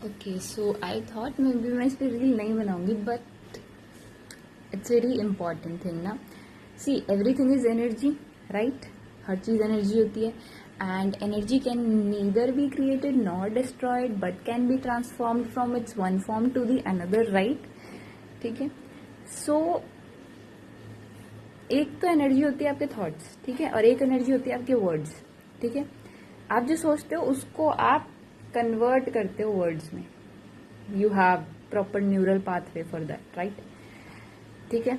Okay, so I thought maybe मैं इस पर रील नहीं बनाऊंगी, but it's very important thing ना. See, everything is energy, right? हर चीज़ एनर्जी होती है. And energy can neither be created nor destroyed, but can be transformed from its one form to the another, right? ठीक है. सो एक तो energy होती है आपके थॉट्स, ठीक है, और एक एनर्जी होती है आपके वर्ड्स, ठीक है. आप जो सोचते हो उसको आप कन्वर्ट करते हो वर्ड्स में. You have proper neural pathway for that, right? ठीक है.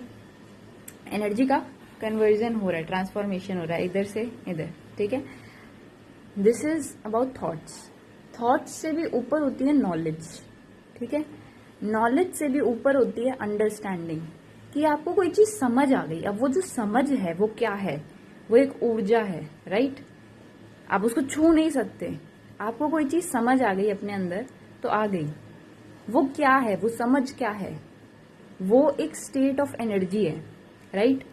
एनर्जी का कन्वर्जन हो रहा है, ट्रांसफॉर्मेशन हो रहा है इधर से इधर, ठीक है. This is about thoughts. Thoughts से भी ऊपर होती है नॉलेज, ठीक है. नॉलेज से भी ऊपर होती है अंडरस्टैंडिंग, कि आपको कोई चीज समझ आ गई. अब वो जो समझ है वो क्या है? वो एक ऊर्जा है, राइट? आप उसको छू नहीं सकते. आपको कोई चीज समझ आ गई अपने अंदर तो आ गई. वो क्या है? वो समझ क्या है? वो एक स्टेट ऑफ एनर्जी है, राइट?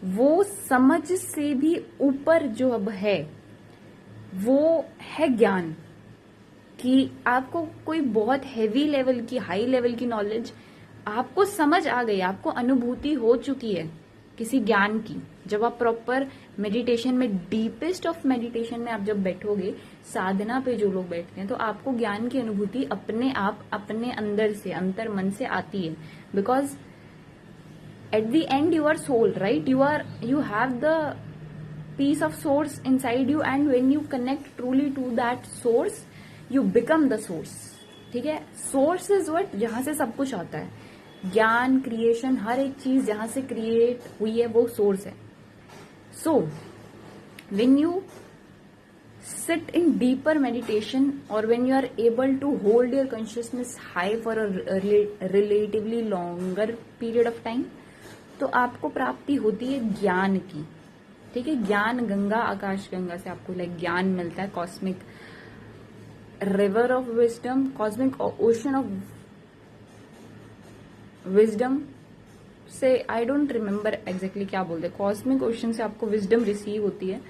वो समझ से भी ऊपर जो अब है वो है ज्ञान. कि आपको कोई बहुत हैवी लेवल की, हाई लेवल की नॉलेज आपको समझ आ गई, आपको अनुभूति हो चुकी है किसी ज्ञान की. जब आप प्रॉपर मेडिटेशन में, डीपेस्ट ऑफ मेडिटेशन में आप जब बैठोगे, साधना पे जो लोग बैठते हैं, तो आपको ज्ञान की अनुभूति अपने आप, अपने अंदर से, अंतर मन से आती है. Because at the end you are soul, right? you have the piece of source inside you, and when you connect truly to that source, you become the source. ठीक है. सोर्स इज व्हाट, जहां से सब कुछ आता है. ज्ञान, creation, हर एक चीज जहां से क्रिएट हुई है वो सोर्स है. सो when you sit in deeper meditation, or when you are able to hold your consciousness high for a relatively longer period of time, तो आपको प्राप्ति होती है ज्ञान की. ठीक है. ज्ञान गंगा, आकाश गंगा से आपको लाइक ज्ञान मिलता है. Cosmic river of wisdom, cosmic ocean of wisdom से, आई डोंट रिमेम्बर एग्जैक्टली क्या बोलते हैं, कॉस्मिक ओशन से आपको विजडम रिसीव होती है.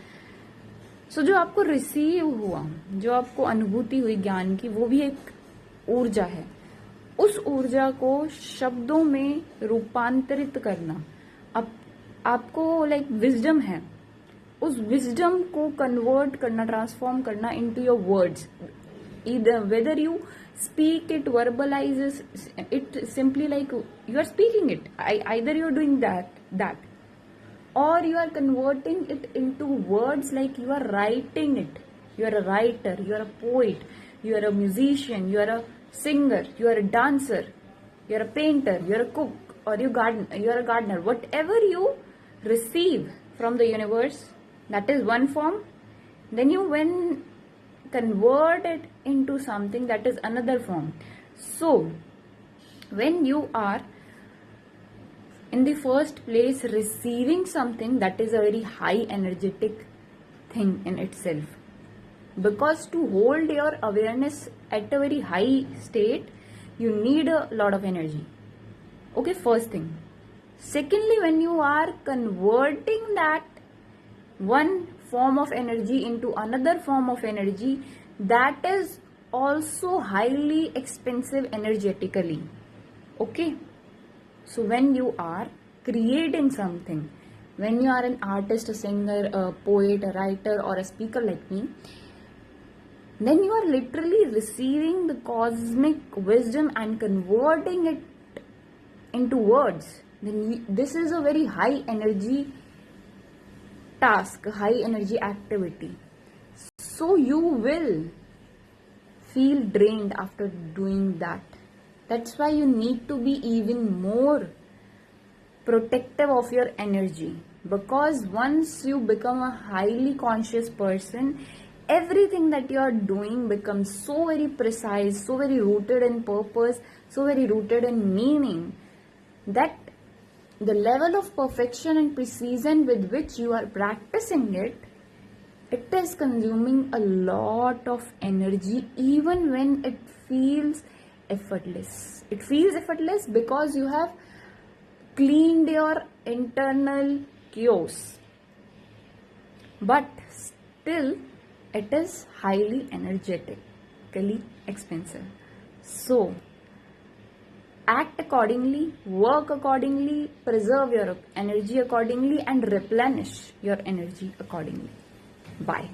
सो जो आपको रिसीव हुआ, जो आपको अनुभूति हुई ज्ञान की, वो भी एक ऊर्जा है. उस ऊर्जा को शब्दों में रूपांतरित करना, अब आपको लाइक विजडम है, उस विजडम को कन्वर्ट करना, ट्रांसफॉर्म करना into your words. either whether you speak it, verbalizes it, simply like you are speaking it, either you are doing that, or you are converting it into words, like you are writing it. You are a writer, you are a poet, you are a musician, you are a singer, you are a dancer, you are a painter, you are a cook, or you are a gardener. Whatever you receive from the universe, that is one form. Then you convert it into something that is another form. So when you are in the first place receiving something, that is a very high energetic thing in itself, because to hold your awareness at a very high state you need a lot of energy. Okay, first thing. Secondly, when you are converting that one form of energy into another form of energy, that is also highly expensive energetically. Okay. So when you are creating something, when you are an artist, a singer, a poet, a writer, or a speaker like me, then you are literally receiving the cosmic wisdom and converting it into words. Then this is a very high energy task, high energy activity. So you will feel drained after doing that. That's why you need to be even more protective of your energy, because once you become a highly conscious person, everything that you are doing becomes so very precise, so very rooted in purpose, so very rooted in meaning, that the level of perfection and precision with which you are practicing it, it is consuming a lot of energy, even when it feels effortless. It feels effortless because you have cleaned your internal chaos, but still it is highly energetic. practically expensive. So act accordingly, work accordingly, preserve your energy accordingly, and replenish your energy accordingly. Bye.